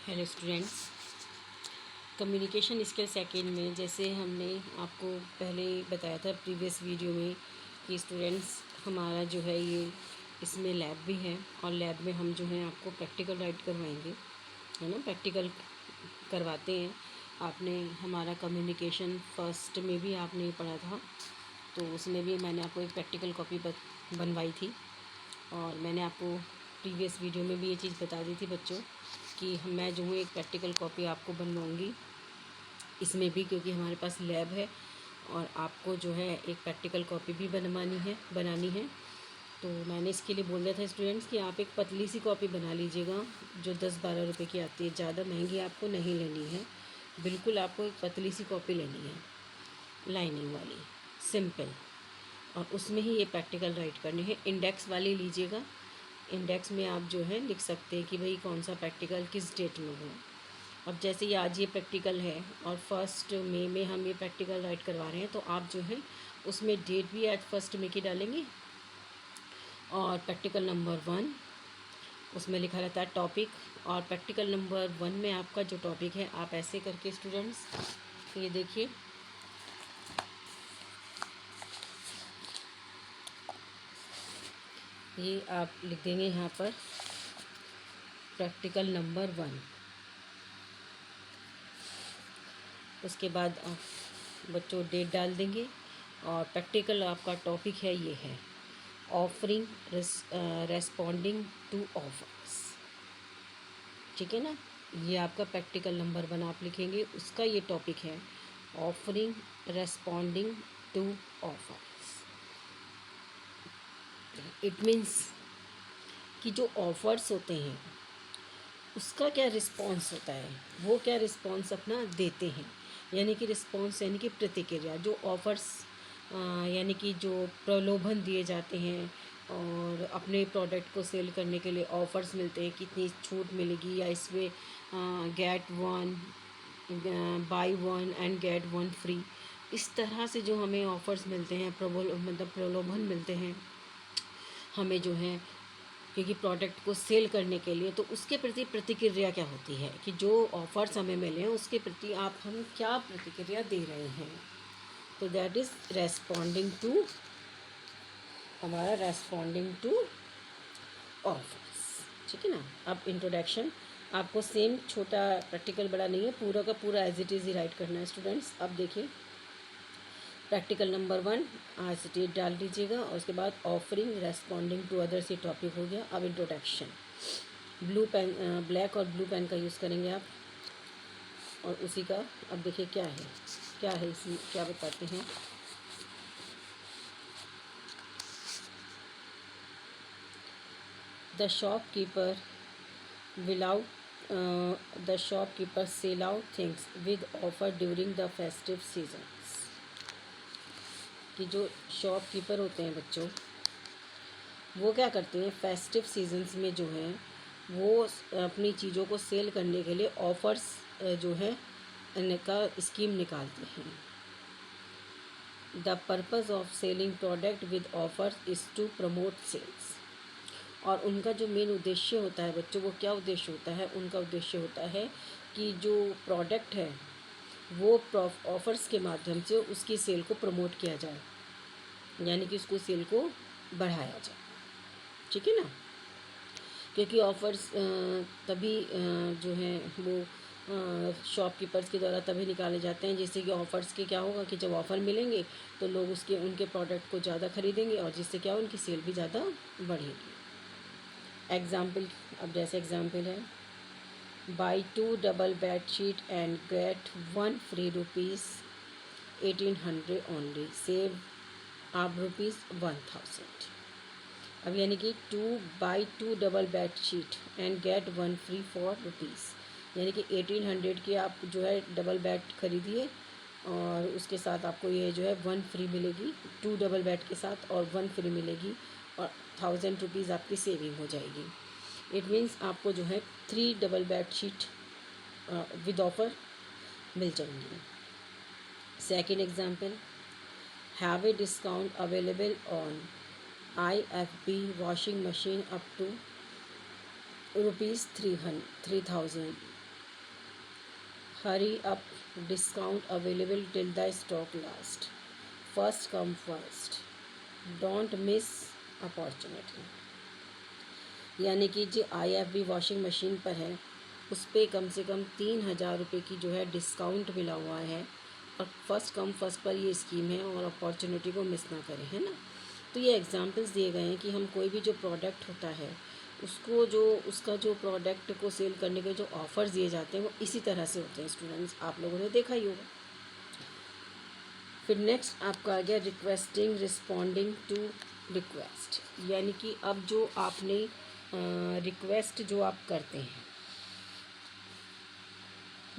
Hello students, communication skill second में जैसे हमने आपको पहले बताया था प्रीवियस वीडियो में कि स्टूडेंट्स हमारा जो है ये इसमें लैब भी है और लैब में हम जो है आपको प्रैक्टिकल राइट करवाएंगे, है ना। प्रैक्टिकल करवाते हैं। आपने हमारा कम्युनिकेशन फर्स्ट में भी आपने पढ़ा था, तो उसमें भी मैंने आपको एक प्रैक्टिकल कॉपी बनवाई थी और मैंने आपको प्रीवियस वीडियो में भी ये चीज़ बता दी थी बच्चों कि मैं जो हूँ एक प्रैक्टिकल कॉपी आपको बनवाऊँगी इसमें भी, क्योंकि हमारे पास लैब है और आपको जो है एक प्रैक्टिकल कॉपी भी बनानी है। तो मैंने इसके लिए बोल दिया था स्टूडेंट्स कि आप एक पतली सी कॉपी बना लीजिएगा जो 10-12 रुपए की आती है। ज़्यादा महंगी आपको नहीं लेनी है, बिल्कुल आपको एक पतली सी कॉपी लेनी है, लाइनिंग वाली, सिंपल। और उसमें ही ये प्रैक्टिकल राइट करने हैं। इंडेक्स वाली लीजिएगा। इंडेक्स में आप जो है लिख सकते हैं कि भाई कौन सा प्रैक्टिकल किस डेट में हो। अब जैसे ये आज ये प्रैक्टिकल है और 1 मई में हम ये प्रैक्टिकल राइट करवा रहे हैं, तो आप जो है उसमें डेट भी आज 1 मई की डालेंगे और प्रैक्टिकल नंबर 1 उसमें लिखा रहता है टॉपिक, और प्रैक्टिकल नंबर 1 में आपका जो टॉपिक है आप ऐसे करके स्टूडेंट्स ये देखिए, ये आप लिख देंगे यहाँ पर प्रैक्टिकल नंबर 1। उसके बाद आप बच्चों डेट डाल देंगे और प्रैक्टिकल आपका टॉपिक है ये है ऑफरिंग रेस्पॉन्डिंग टू ऑफर्स, ठीक है ना। ये आपका प्रैक्टिकल नंबर 1 आप लिखेंगे, उसका ये टॉपिक है offering responding to offers. It means कि जो ऑफ़र्स होते हैं उसका क्या रिस्पॉन्स होता है, वो क्या रिस्पॉन्स अपना देते हैं, यानी कि रिस्पॉन्स यानी कि प्रतिक्रिया। जो ऑफ़र्स यानी कि जो प्रलोभन दिए जाते हैं और अपने प्रोडक्ट को सेल करने के लिए ऑफ़र्स मिलते हैं, कितनी छूट मिलेगी, या इसमें get one by one and get one free, इस तरह से जो हमें ऑफ़र्स मिलते हैं, मतलब प्रलोभन मिलते हैं हमें जो है, क्योंकि प्रोडक्ट को सेल करने के लिए, तो उसके प्रति प्रतिक्रिया क्या होती है कि जो ऑफ़र्स हमें मिले हैं उसके प्रति हम क्या प्रतिक्रिया दे रहे हैं। तो दैट इज़ रेस्पॉन्डिंग टू, हमारा रेस्पॉन्डिंग टू ऑफर्स, ठीक है ना। अब इंट्रोडक्शन आपको सेम छोटा प्रैक्टिकल बड़ा नहीं है, पूरा का पूरा एज इट इज़ ही राइट करना है स्टूडेंट्स। अब देखिए प्रैक्टिकल नंबर 1 आज से डेट डाल दीजिएगा और उसके बाद ऑफरिंग रेस्पॉन्डिंग टू अदर्स, ये टॉपिक हो गया। अब इंट्रोडक्शन ब्लू पेन, ब्लैक और ब्लू पेन का यूज़ करेंगे आप, और उसी का अब देखिए क्या है इसमें, क्या बताते हैं। The shopkeeper will out the shopkeeper sell out things with offer during the festive seasons। कि जो शॉपकीपर होते हैं बच्चों, वो क्या करते हैं फेस्टिव सीजन्स में जो है वो अपनी चीज़ों को सेल करने के लिए ऑफ़र्स जो है इनका स्कीम निकालते हैं। The purpose of selling product with offers is to promote sales. और उनका जो मेन उद्देश्य होता है बच्चों, वो क्या उद्देश्य होता है, उनका उद्देश्य होता है कि जो प्रोडक्ट है वो ऑफ़र्स के माध्यम से उसकी सेल को प्रमोट किया जाए, यानी कि उसको सेल को बढ़ाया जाए, ठीक है ना। क्योंकि ऑफ़र्स तभी जो है वो शॉपकीपर्स के द्वारा तभी निकाले जाते हैं, जैसे कि ऑफ़र्स के क्या होगा कि जब ऑफ़र मिलेंगे तो लोग उनके प्रोडक्ट को ज़्यादा खरीदेंगे और जिससे क्या उनकी सेल भी ज़्यादा बढ़ेगी। एग्ज़ाम्पल, अब जैसे एग्ज़ाम्पल है buy 2 double bed sheet and get 1 free rupees 1800 only, save आप ₹1000। अब यानी कि 2 double bed sheet and get 1 free for rupees, यानी कि 1800 की आप जो है डबल बेड खरीदिए और उसके साथ आपको ये जो है 1 फ्री मिलेगी, 2 डबल बेड के साथ और 1 फ्री मिलेगी और 1000 रुपीज़ आपकी सेविंग हो जाएगी। इट मीन्स आपको जो है 3 double bed sheet with offer मिल जाएंगी। Second example, have a discount available on IFB washing machine up to ₹3000, hurry up, discount available till the stock last, first come first, don't miss opportunity. यानी कि जो IFB washing machine पर है उस पर कम से कम 3,000 रुपये की जो है डिस्काउंट मिला हुआ है, और फर्स्ट कम फर्स्ट पर ये स्कीम है, और अपॉर्चुनिटी को मिस ना करें, है ना। तो ये एग्जांपल्स दिए गए हैं कि हम कोई भी जो प्रोडक्ट होता है उसको जो उसका जो प्रोडक्ट को सेल करने के जो ऑफ़र्स दिए जाते हैं वो इसी तरह से होते हैं स्टूडेंट्स, आप लोगों ने देखा ही होगा। फिर नेक्स्ट आपका आ गया रिक्वेस्टिंग रिस्पॉन्डिंग टू रिक्वेस्ट, यानी कि अब जो आपने रिक्वेस्ट जो आप करते हैं,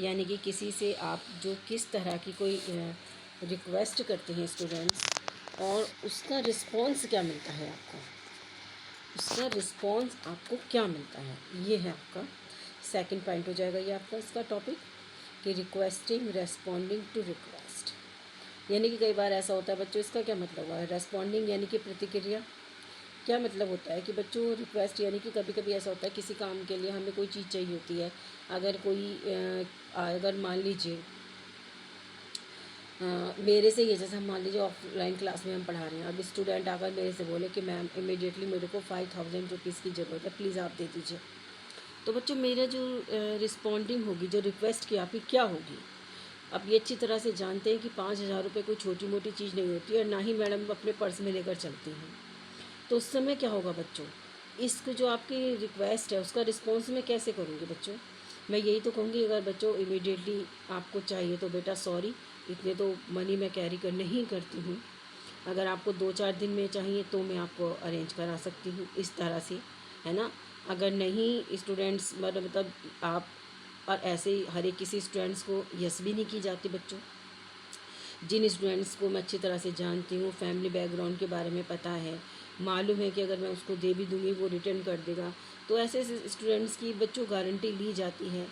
यानी कि किसी से आप जो किस तरह की कोई रिक्वेस्ट करते हैं स्टूडेंट्स, और उसका रिस्पॉन्स क्या मिलता है आपको, उसका रिस्पॉन्स आपको क्या मिलता है, ये है आपका सेकंड पॉइंट हो जाएगा ये आपका इसका टॉपिक, कि रिक्वेस्टिंग रेस्पॉन्डिंग टू रिक्वेस्ट। यानी कि कई बार ऐसा होता है बच्चों, इसका क्या मतलब हुआ है, रेस्पॉन्डिंग यानी कि प्रतिक्रिया। क्या मतलब होता है कि बच्चों रिक्वेस्ट यानी कि कभी कभी ऐसा होता है किसी काम के लिए हमें कोई चीज़ चाहिए होती है, अगर मान लीजिए मेरे से ये, जैसे हम मान लीजिए ऑफलाइन क्लास में हम पढ़ा रहे हैं, अब स्टूडेंट आकर मेरे से बोले कि मैम इमीडिएटली मेरे को 5,000 रुपीज़ की ज़रूरत है, प्लीज़ आप दे दीजिए। तो बच्चों मेरा जो रिस्पॉन्डिंग होगी, जो रिक्वेस्ट की आपकी क्या होगी, अब ये अच्छी तरह से जानते हैं कि 5,000 रुपये कोई छोटी मोटी चीज़ नहीं होती है, और ना ही मैडम अपने पर्स में लेकर चलती हैं। तो उस समय क्या होगा बच्चों, इसको जो आपकी रिक्वेस्ट है उसका रिस्पॉन्स मैं कैसे करूँगी बच्चों, मैं यही तो कहूँगी, अगर बच्चों इमीडिएटली आपको चाहिए तो बेटा सॉरी, इतने तो मनी मैं कैरी कर नहीं करती हूँ, अगर आपको 2-4 दिन में चाहिए तो मैं आपको अरेंज करा सकती हूँ, इस तरह से, है ना। अगर नहीं स्टूडेंट्स मतलब आप, और ऐसे ही हर एक किसी स्टूडेंट्स को यस भी नहीं की जाती बच्चों। जिन स्टूडेंट्स को मैं अच्छी तरह से जानती हूँ, फैमिली बैकग्राउंड के बारे में पता है, मालूम है कि अगर मैं उसको दे भी दूँगी वो रिटर्न कर देगा, तो ऐसे स्टूडेंट्स की बच्चों गारंटी ली जाती है।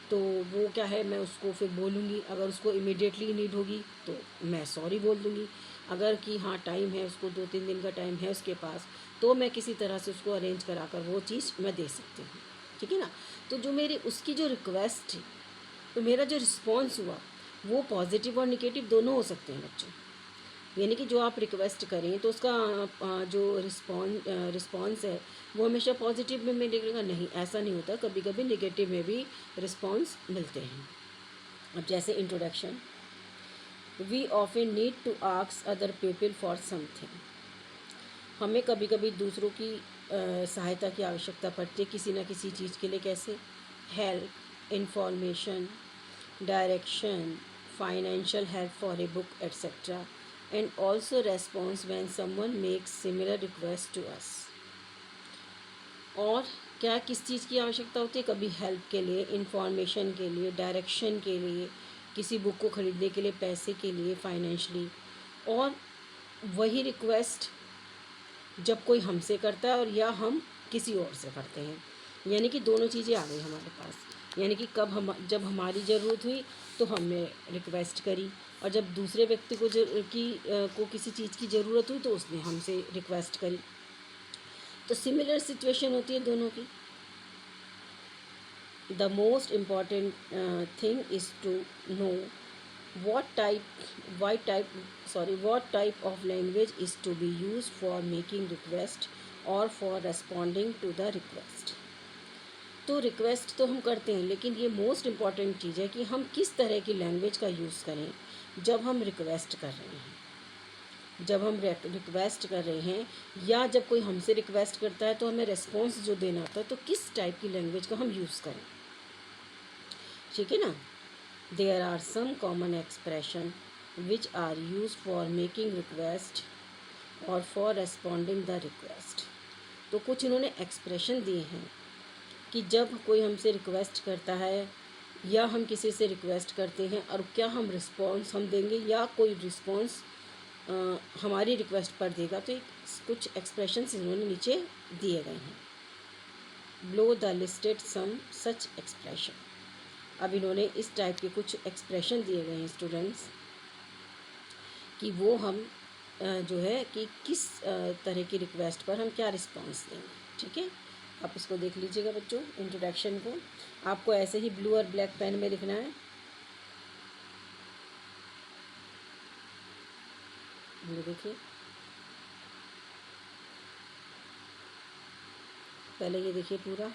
तो वो क्या है, मैं उसको फिर बोलूँगी, अगर उसको इमीडिएटली नीड होगी तो मैं सॉरी बोल दूँगी, अगर कि हाँ टाइम है, उसको 2-3 दिन का टाइम है उसके पास, तो मैं किसी तरह से उसको अरेंज करा कर वो चीज़ मैं दे सकती हूँ, ठीक है ना। तो जो मेरी उसकी जो रिक्वेस्ट थी, तो मेरा जो रिस्पॉन्स हुआ वो पॉजिटिव और निगेटिव दोनों हो सकते हैं बच्चों। यानी कि जो आप रिक्वेस्ट करें तो उसका जो रिस्पॉन्स है वो हमेशा पॉजिटिव में मिलेगा, नहीं ऐसा नहीं होता, कभी कभी निगेटिव में भी रिस्पॉन्स मिलते हैं। अब जैसे introduction, we often need to ask other people for something, हमें कभी कभी दूसरों की सहायता की आवश्यकता पड़ती है किसी न किसी चीज़ के लिए, कैसे, help, information, direction, financial help for a book, etc. And also response when someone makes similar request to us. और क्या किस चीज़ की आवश्यकता होती है, कभी हेल्प के लिए, इंफॉर्मेशन के लिए, डायरेक्शन के लिए, किसी बुक को ख़रीदने के लिए, पैसे के लिए, फाइनेंशली, और वही रिक्वेस्ट जब कोई हमसे करता है और या हम किसी और से करते हैं, यानी कि दोनों चीज़ें आ गई हमारे पास। यानी कि जब हमारी ज़रूरत हुई तो हमने रिक्वेस्ट करी, और जब दूसरे व्यक्ति को किसी चीज़ की ज़रूरत हुई तो उसने हमसे रिक्वेस्ट करी, तो सिमिलर सिचुएशन होती है दोनों की। The most important thing is to know what type of language is to be used for making request or for responding to the request। तो रिक्वेस्ट तो हम करते हैं, लेकिन ये मोस्ट इम्पॉर्टेंट चीज़ है कि हम किस तरह की लैंग्वेज का यूज़ करें जब हम रिक्वेस्ट कर रहे हैं। जब हम रिक्वेस्ट कर रहे हैं या जब कोई हमसे रिक्वेस्ट करता है तो हमें रिस्पॉन्स जो देना होता है, तो किस टाइप की लैंग्वेज का हम यूज़ करें, ठीक है ना। There are some common expression which are used for making request or for responding the request। तो कुछ इन्होंने एक्सप्रेशन दिए हैं कि जब कोई हमसे रिक्वेस्ट करता है या हम किसी से रिक्वेस्ट करते हैं और क्या हम रिस्पॉन्स हम देंगे या कोई रिस्पॉन्स हमारी रिक्वेस्ट पर देगा, तो कुछ एक्सप्रेशंस इन्होंने नीचे दिए गए हैं। Below the listed some such expression। अब इन्होंने इस टाइप के कुछ एक्सप्रेशन दिए गए हैं स्टूडेंट्स कि वो हम जो है कि किस तरह की रिक्वेस्ट पर हम क्या रिस्पॉन्स देंगे, ठीक है। आप इसको देख लीजिएगा बच्चों, इंट्रोडक्शन को आपको ऐसे ही ब्लू और ब्लैक पेन में लिखना है। ये देखिए, पहले ये देखिए पूरा,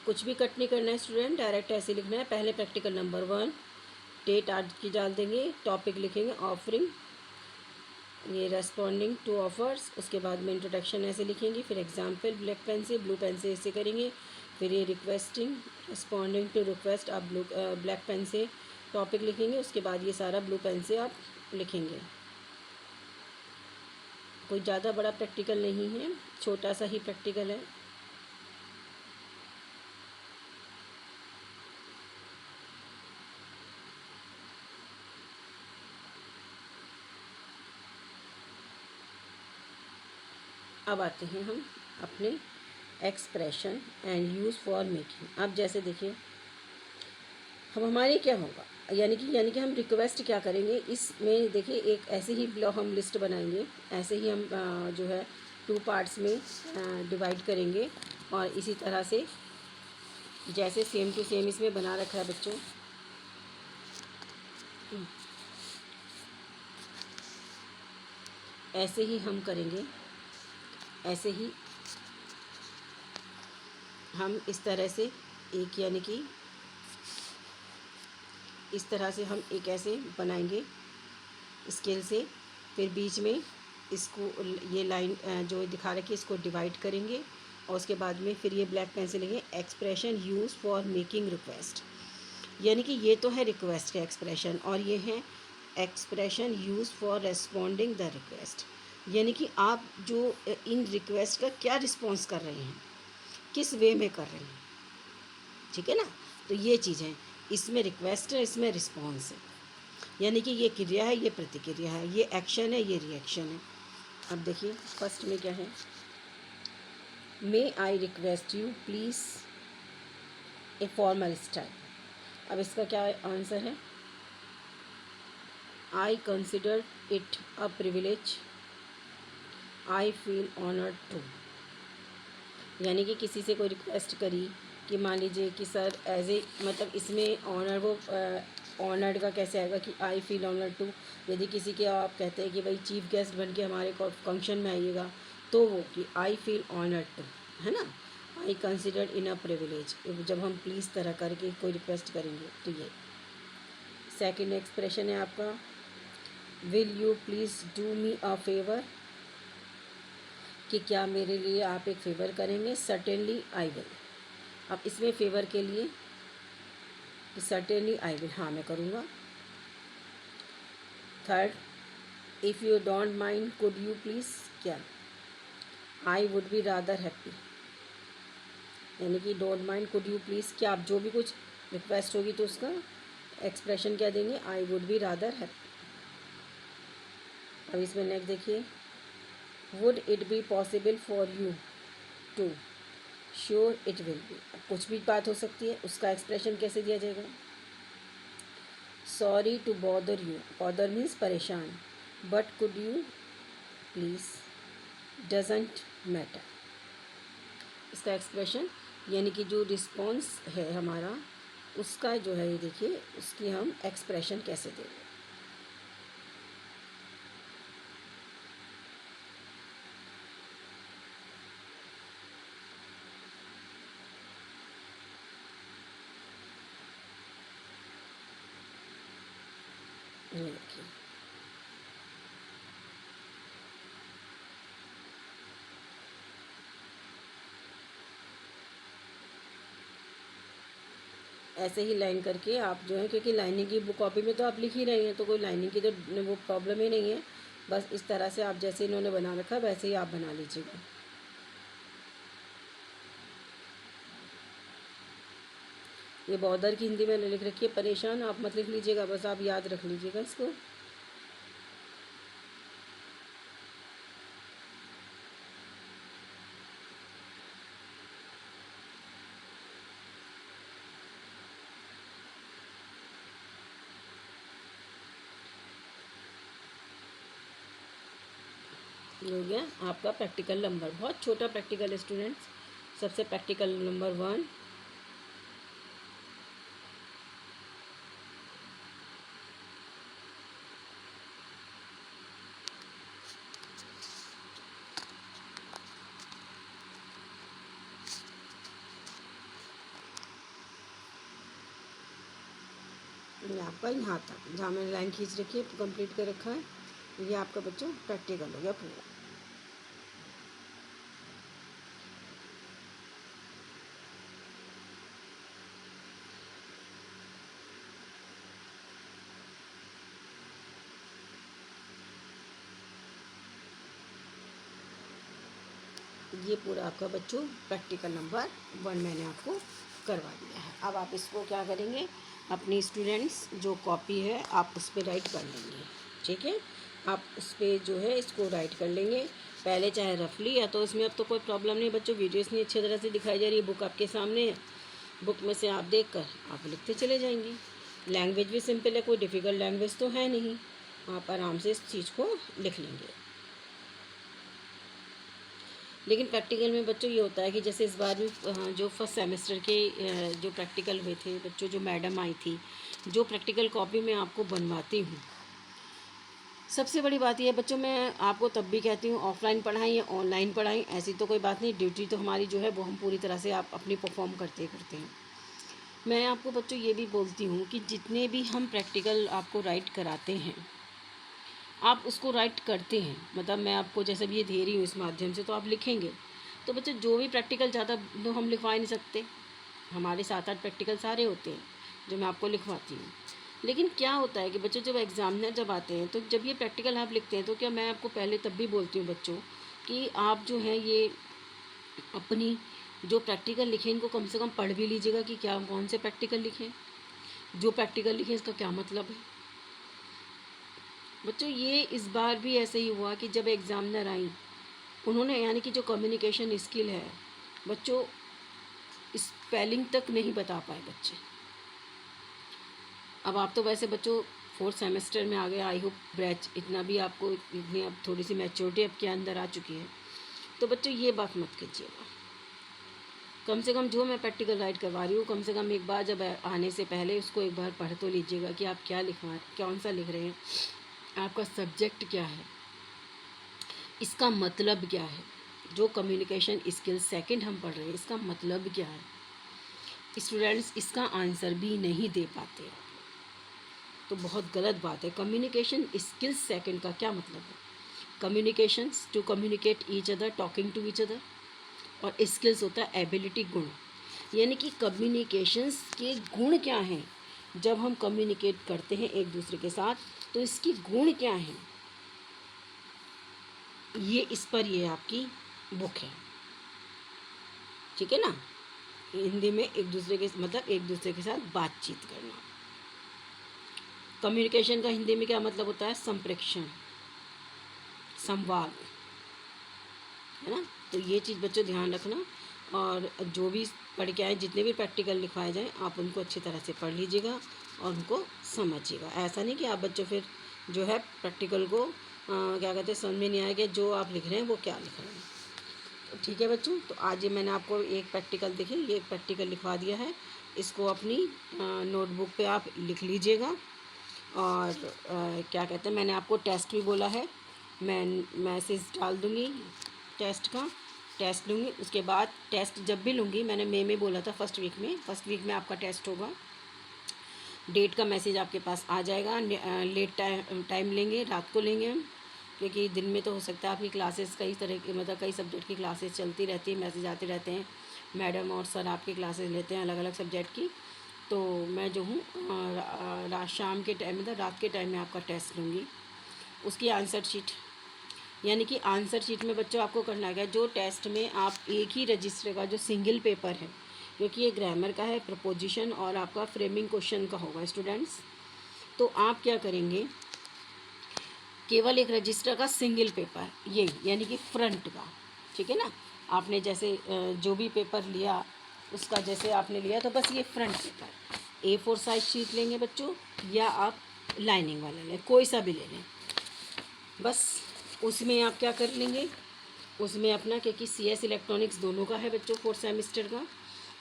कुछ भी कट नहीं करना है स्टूडेंट, डायरेक्ट ऐसे लिखना है। पहले प्रैक्टिकल नंबर 1, डेट आज की डाल देंगे, टॉपिक लिखेंगे ऑफरिंग, ये रेस्पॉन्डिंग टू ऑफर्स, उसके बाद में इंट्रोडक्शन ऐसे लिखेंगे, फिर एग्जाम्पल ब्लैक पेन से, ब्लू पेन से ऐसे करेंगे, फिर ये रिक्वेस्टिंग, रिस्पॉन्डिंग टू रिक्वेस्ट आप ब्लैक पेन से टॉपिक लिखेंगे, उसके बाद ये सारा ब्लू पेन से आप लिखेंगे। कोई ज़्यादा बड़ा प्रैक्टिकल नहीं है, छोटा सा ही प्रैक्टिकल है। अब आते हैं हम अपने expression and use for making. अब जैसे देखिए, हम हमारे क्या होगा, यानी कि हम रिक्वेस्ट क्या करेंगे, इसमें देखिए एक ऐसे ही ब्लॉक हम लिस्ट बनाएंगे, ऐसे ही हम जो है 2 पार्ट्स में डिवाइड करेंगे, और इसी तरह से जैसे सेम टू सेम इसमें बना रखा है बच्चों, ऐसे ही हम करेंगे, ऐसे ही हम इस तरह से एक, यानी कि इस तरह से हम एक ऐसे बनाएंगे स्केल से, फिर बीच में इसको ये लाइन जो दिखा रखी है इसको डिवाइड करेंगे, और उसके बाद में फिर ये ब्लैक पेन से लेंगे expression use for making request, यानी कि ये तो है रिक्वेस्ट का एक्सप्रेशन, और ये है expression use for responding the request, यानी कि आप जो इन रिक्वेस्ट का क्या रिस्पॉन्स कर रहे हैं, किस वे में कर रहे हैं, ठीक है ना। तो ये चीज़ है, इसमें रिक्वेस्ट है, इसमें रिस्पॉन्स है, यानी कि ये क्रिया है, ये प्रतिक्रिया है, ये एक्शन है, ये रिएक्शन है। अब देखिए फर्स्ट में क्या है, may I request you please a formal style. अब इसका क्या आंसर है, I consider it a privilege, I feel honoured to, यानी कि किसी से कोई रिक्वेस्ट करी कि मान लीजिए कि सर एज ए, मतलब इसमें ऑनर, वो ऑनर्ड का कैसे आएगा कि आई फील ऑनर्ड टू, यदि किसी के आप कहते हैं कि भाई चीफ गेस्ट बन के हमारे फंक्शन में आइएगा, तो वो कि आई फील ऑनर्ड टू, है ना। आई कंसिडर्ड इन अ प्रिविलेज, जब हम प्लीज़ तरह करके कोई रिक्वेस्ट करेंगे तो ये सेकंड एक्सप्रेशन है आपका, will you please do me a favour, कि क्या मेरे लिए आप एक फ़ेवर करेंगे, सर्टेनली आई विल। अब इसमें फ़ेवर के लिए कि सर्टेनली आई विल, हाँ मैं करूँगा। Third, if you don't mind could you please, क्या, I would be rather happy, यानी कि don't mind could you please, क्या आप जो भी कुछ रिक्वेस्ट होगी तो उसका एक्सप्रेशन क्या देंगे, I would be rather happy. अब इसमें नेक्स्ट देखिए, would it be possible for you to, sure it will be. कुछ भी बात हो सकती है, उसका एक्सप्रेशन कैसे दिया जाएगा, sorry to bother you, bother means परेशान, but could you please doesn't matter. इसका एक्सप्रेशन, यानी कि जो रिस्पॉन्स है हमारा, उसका जो है ये देखिए, उसकी हम एक्सप्रेशन कैसे देंगे। ये देखिए, ऐसे ही लाइन करके आप जो है, क्योंकि लाइनिंग की बुक कॉपी में तो आप लिख ही रहे हैं, तो कोई लाइनिंग की तो वो प्रॉब्लम ही नहीं है, बस इस तरह से आप जैसे इन्होंने बना रखा है वैसे ही आप बना लीजिएगा। ये बॉर्डर की हिंदी में लिख रखी है परेशान, आप मत लिख लीजिएगा, बस आप याद रख लीजिएगा इसको। हो गया आपका प्रैक्टिकल नंबर, बहुत छोटा प्रैक्टिकल है स्टूडेंट्स। सबसे प्रैक्टिकल नंबर 1, ये आपका यहाँ तक जहाँ मैंने लाइन खींच रखी है कंप्लीट कर रखा है, ये आपका बच्चों प्रैक्टिकल हो गया पूरा। ये पूरा आपका बच्चों प्रैक्टिकल नंबर 1 मैंने आपको करवा दिया है। अब आप इसको क्या करेंगे, अपनी स्टूडेंट्स जो कॉपी है आप उस पर राइट कर लेंगे, ठीक है। आप उस पर जो है इसको राइट कर लेंगे पहले, चाहे रफली या तो उसमें अब तो कोई प्रॉब्लम नहीं बच्चों, वीडियोस नहीं अच्छी तरह से दिखाई जा रही है, बुक आपके सामने है, बुक में से आप देख कर आप लिखते चले जाएंगे। लैंग्वेज भी सिंपल है, कोई डिफ़िकल्ट लैंग्वेज तो है नहीं, आप आराम से इस चीज़ को लिख लेंगे। लेकिन प्रैक्टिकल में बच्चों ये होता है कि जैसे इस बार भी जो फर्स्ट सेमेस्टर के जो प्रैक्टिकल हुए थे बच्चों, जो मैडम आई थी, जो प्रैक्टिकल कॉपी मैं आपको बनवाती हूँ, सबसे बड़ी बात यह है बच्चों, मैं आपको तब भी कहती हूँ ऑफलाइन पढ़ाई या ऑनलाइन पढ़ाई ऐसी तो कोई बात नहीं, ड्यूटी तो हमारी जो है वो हम पूरी तरह से आप अपनी परफॉर्म करते हैं। मैं आपको बच्चों ये भी बोलती हूँ कि जितने भी हम प्रैक्टिकल आपको राइट कराते हैं आप उसको राइट करते हैं, मतलब मैं आपको जैसे भी ये दे रही हूँ इस माध्यम से तो आप लिखेंगे। तो बच्चों जो भी प्रैक्टिकल ज़्यादा तो हम लिखवा नहीं सकते, हमारे 7-8 प्रैक्टिकल सारे होते हैं जो मैं आपको लिखवाती हूँ। लेकिन क्या होता है कि बच्चों जब एग्ज़ामिनर जब आते हैं तो जब ये प्रैक्टिकल आप लिखते हैं तो क्या मैं आपको पहले तब भी बोलती हूँ बच्चों कि आप जो है ये अपनी जो प्रैक्टिकल लिखें इनको कम से कम पढ़ भी लीजिएगा कि क्या कौन से प्रैक्टिकल लिखें, जो प्रैक्टिकल लिखें इसका क्या मतलब है। बच्चों ये इस बार भी ऐसे ही हुआ कि जब एग्ज़ामिनर आई उन्होंने यानी कि जो कम्युनिकेशन स्किल है बच्चों, स्पेलिंग तक नहीं बता पाए बच्चे। अब आप तो वैसे बच्चों 4th सेमेस्टर में आ गए, आई होप बैच इतना भी आपको इतनी अब थोड़ी सी मैच्योरिटी आपके अंदर आ चुकी है, तो बच्चों ये बात मत कीजिएगा। कम से कम जो मैं प्रैक्टिकल राइट करवा रही हूँ कम से कम एक बार जब आने से पहले उसको एक बार पढ़ तो लीजिएगा कि आप क्या लिखवा कौन सा लिख रहे हैं, आपका सब्जेक्ट क्या है, इसका मतलब क्या है। जो कम्युनिकेशन स्किल सेकंड हम पढ़ रहे हैं इसका मतलब क्या है, स्टूडेंट्स इसका आंसर भी नहीं दे पाते, तो बहुत गलत बात है। कम्युनिकेशन स्किल सेकंड का क्या मतलब है, communications to communicate each other, talking to each other, और स्किल्स होता है एबिलिटी, गुण, यानी कि कम्युनिकेशंस के गुण क्या हैं। जब हम कम्युनिकेट करते हैं एक दूसरे के साथ तो इसकी गुण क्या हैं, ये इस पर ये आपकी बुक है, ठीक है ना। हिंदी में एक दूसरे के मतलब एक दूसरे के साथ बातचीत करना। कम्युनिकेशन का हिंदी में क्या मतलब होता है, संप्रेषण, संवाद, है ना। तो ये चीज़ बच्चों ध्यान रखना, और जो भी पढ़ के आए जितने भी प्रैक्टिकल लिखवाए जाएँ आप उनको अच्छी तरह से पढ़ लीजिएगा और उनको समझिएगा। ऐसा नहीं कि आप बच्चों फिर जो है प्रैक्टिकल को क्या कहते हैं समझ में नहीं आएगा जो आप लिख रहे हैं वो क्या लिख रहे हैं। तो ठीक है बच्चों, तो आज ये मैंने आपको एक प्रैक्टिकल देखिए ये एक प्रैक्टिकल लिखवा दिया है, इसको अपनी नोटबुक पे आप लिख लीजिएगा। और क्या कहते हैं मैंने आपको टेस्ट भी बोला है, मैं मैसेज डाल दूँगी टेस्ट का, टेस्ट लूँगी, उसके बाद टेस्ट जब भी लूँगी मैंने मई में बोला था फर्स्ट वीक में आपका टेस्ट होगा, डेट का मैसेज आपके पास आ जाएगा। लेट टाइम लेंगे, रात को लेंगे हम, क्योंकि दिन में तो हो सकता है आपकी क्लासेस कई तरह की मतलब कई सब्जेक्ट की क्लासेस चलती रहती है, मैसेज आते रहते हैं, मैडम और सर आपकी क्लासेस लेते हैं अलग अलग सब्जेक्ट की। तो मैं जो हूँ रात शाम के टाइम मतलब रात के टाइम में आपका टेस्ट लूँगी। उसकी आंसर शीट, यानी कि आंसर शीट में बच्चों आपको करना है जो टेस्ट में आप एक ही रजिस्टर का जो सिंगल पेपर है, क्योंकि ये ग्रामर का है, प्रपोजिशन और आपका फ्रेमिंग क्वेश्चन का होगा स्टूडेंट्स। तो आप क्या करेंगे, केवल एक रजिस्टर का सिंगल पेपर ये यानी कि फ्रंट का, ठीक है ना। आपने जैसे जो भी पेपर लिया उसका जैसे आपने लिया तो बस ये front paper A4 size sheet लेंगे बच्चों, या आप लाइनिंग वाला लें, कोई सा भी ले लें, बस उसमें आप क्या कर लेंगे, उसमें अपना, क्योंकि CS इलेक्ट्रॉनिक्स दोनों का है बच्चों 4 सेमेस्टर का,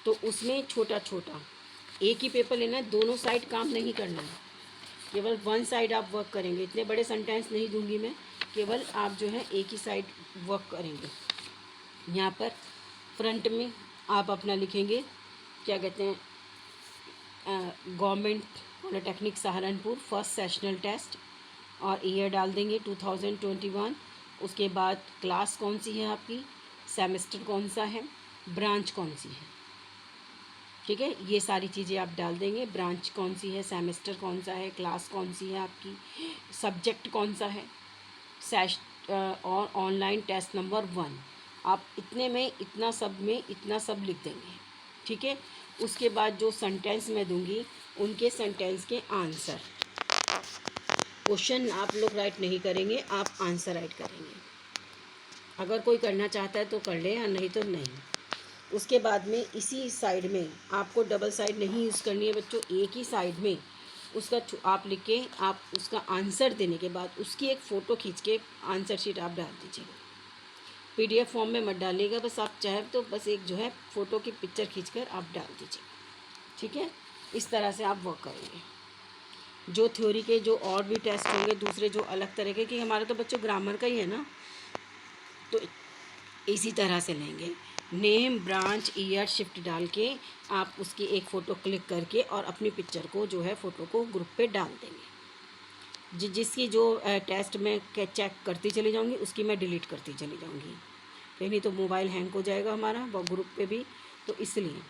तो उसमें छोटा छोटा एक ही पेपर लेना है, दोनों साइड काम नहीं करना है, केवल वन साइड आप वर्क करेंगे। इतने बड़े सेंटेंस नहीं दूंगी मैं, केवल आप जो है एक ही साइड वर्क करेंगे। यहाँ पर फ्रंट में आप अपना लिखेंगे, क्या कहते हैं, government polytechnic Saharanpur first sessional test, और ईयर डाल देंगे 2021। उसके बाद क्लास कौन सी है आपकी, सेमेस्टर कौन सा है, ब्रांच कौन सी है, ठीक है, ये सारी चीज़ें आप डाल देंगे। ब्रांच कौन सी है, सेमेस्टर कौन सा है, क्लास कौन सी है आपकी, सब्जेक्ट कौन सा है, और ऑनलाइन टेस्ट नंबर 1। आप इतने में, इतना सब में, इतना सब लिख देंगे, ठीक है। उसके बाद जो सेंटेंस मैं दूंगी, उनके सेंटेंस के आंसर, क्वेश्चन आप लोग राइट नहीं करेंगे, आप आंसर राइट करेंगे। अगर कोई करना चाहता है तो कर ले, या नहीं तो नहीं। उसके बाद में इसी साइड में आपको डबल साइड नहीं यूज़ करनी है बच्चों, एक ही साइड में उसका आप लिख के, आप उसका आंसर देने के बाद उसकी एक फ़ोटो खींच के आंसर शीट आप डाल दीजिएगा। PDF फॉर्म में मत डालिएगा, बस आप चाहे तो बस एक जो है फ़ोटो की पिक्चर खींचकर आप डाल दीजिएगा, ठीक है। इस तरह से आप वर्क करेंगे। जो थ्योरी के जो और भी टेस्ट होंगे दूसरे, जो अलग तरह के, कि हमारा तो बच्चों ग्रामर का ही है ना, तो इसी तरह से लेंगे। नेम, ब्रांच, ईयर, शिफ्ट डाल के आप उसकी एक फ़ोटो क्लिक करके और अपनी पिक्चर को जो है फ़ोटो को ग्रुप पे डाल देंगे। जिसकी जो टेस्ट में चेक करती चली जाऊंगी, उसकी मैं डिलीट करती चली जाऊंगी, कहीं नहीं तो मोबाइल हैंग हो जाएगा हमारा वो ग्रुप पे भी, तो इसलिए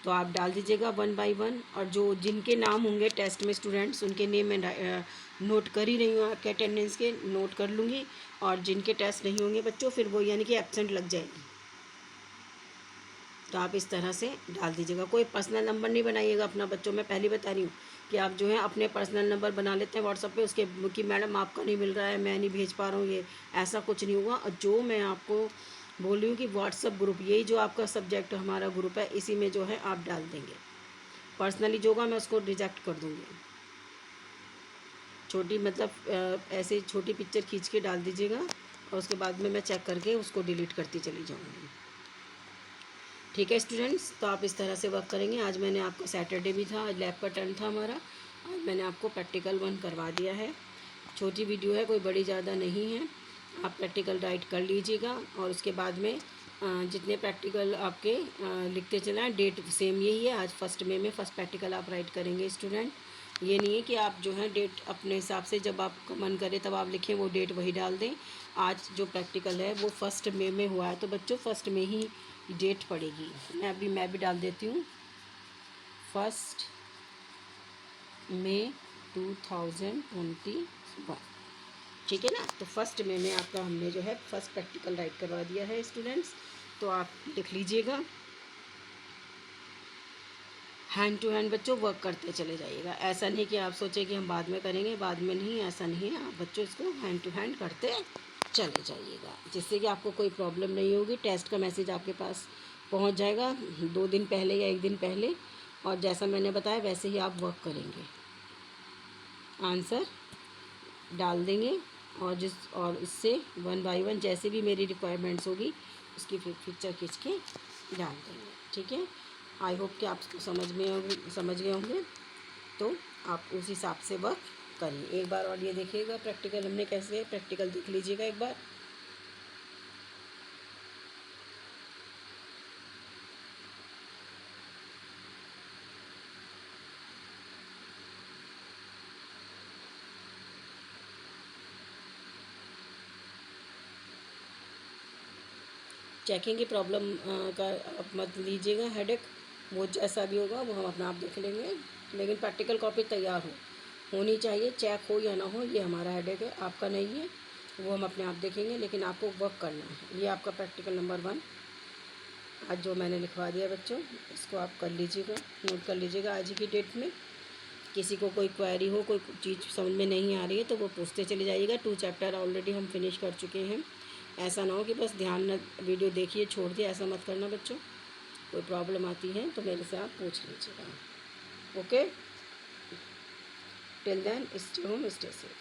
तो आप डाल दीजिएगा 1 बाय 1। और जो जिनके नाम होंगे टेस्ट में स्टूडेंट्स, उनके नेम मैं नोट कर ही रही हूँ, आपके अटेंडेंस के नोट कर लूँगी। और जिनके टेस्ट नहीं होंगे बच्चों, फिर वो यानी कि एब्सेंट लग जाएगी, तो आप इस तरह से डाल दीजिएगा। कोई पर्सनल नंबर नहीं बनाइएगा अपना बच्चों, मैं पहले बता रही हूँ कि आप जो है अपने पर्सनल नंबर बना लेते हैं व्हाट्सएप पे, उसके कि मैडम आपका नहीं मिल रहा है, मैं नहीं भेज पा रहा हूँ, ये ऐसा कुछ नहीं हुआ। और जो मैं आपको बोल रही हूँ कि व्हाट्सएप ग्रुप, यही जो आपका सब्जेक्ट हमारा ग्रुप है, इसी में जो है आप डाल देंगे। पर्सनली जो होगा मैं उसको रिजेक्ट कर दूँगी। छोटी मतलब ऐसे छोटी पिक्चर खींच के डाल दीजिएगा, और उसके बाद में मैं चेक करके उसको डिलीट करती चली जाऊँगी, ठीक है स्टूडेंट्स। तो आप इस तरह से वर्क करेंगे। आज मैंने आपको, सैटरडे भी था, आज लैब का टर्न था हमारा, आज मैंने आपको प्रैक्टिकल 1 करवा दिया है। छोटी वीडियो है, कोई बड़ी ज़्यादा नहीं है। आप प्रैक्टिकल राइट कर लीजिएगा, और उसके बाद में जितने प्रैक्टिकल आपके लिखते चलाएँ। डेट सेम यही है, आज 1 मई में फर्स्ट प्रैक्टिकल आप राइट करेंगे स्टूडेंट। ये नहीं है कि आप जो है डेट अपने हिसाब से जब आपका मन करे तब आप लिखें, वो डेट वही डाल दें। आज जो प्रैक्टिकल है वो 1 मई में हुआ है, तो बच्चों 1 मई ही डेट पड़ेगी। मैं भी डाल देती हूँ 1 मई 2021, ठीक है ना। तो 1 मई में आपका हमने जो है फर्स्ट प्रैक्टिकल राइट करवा दिया है स्टूडेंट्स, तो आप लिख लीजिएगा। हैंड टू हैंड बच्चों वर्क करते चले जाइएगा। ऐसा नहीं कि आप सोचें कि हम बाद में करेंगे, बाद में नहीं, ऐसा नहीं है। आप बच्चों इसको हैंड टू हैंड करते चले जाइएगा, जिससे कि आपको कोई प्रॉब्लम नहीं होगी। टेस्ट का मैसेज आपके पास पहुंच जाएगा 2 दिन पहले या 1 दिन पहले, और जैसा मैंने बताया वैसे ही आप वर्क करेंगे, आंसर डाल देंगे, और इससे 1 बाय 1 जैसे भी मेरी रिक्वायरमेंट्स होगी उसकी पिक्चर खींच के डाल देंगे, ठीक है। आई होप कि आप समझ गए होंगे, तो आप उस हिसाब से वर्क करिए। एक बार और ये देखिएगा प्रैक्टिकल हमने कैसे, प्रैक्टिकल देख लीजिएगा एक बार। चेकिंग की प्रॉब्लम का आप मत लीजिएगा हेडेक, वो जैसा भी होगा वो हम अपना आप देख लेंगे, लेकिन प्रैक्टिकल कॉपी तैयार होनी चाहिए, चेक हो या ना हो, ये हमारा हेडेक है, आपका नहीं है। वो हम अपने आप देखेंगे, लेकिन आपको वर्क करना है। ये आपका प्रैक्टिकल नंबर 1 आज जो मैंने लिखवा दिया बच्चों, इसको आप कर लीजिएगा, नोट कर लीजिएगा आज ही की डेट में। किसी को कोई क्वेरी हो, कोई चीज़ समझ में नहीं आ रही है, तो वो पूछते चले जाइएगा। 2 चैप्टर ऑलरेडी हम फिनिश कर चुके हैं। ऐसा ना हो कि बस ध्यान न, वीडियो देखिए छोड़ दिए, ऐसा मत करना बच्चों। कोई प्रॉब्लम आती है तो मेरे से आप पूछ लीजिएगा, okay. Till then stay home, stay safe.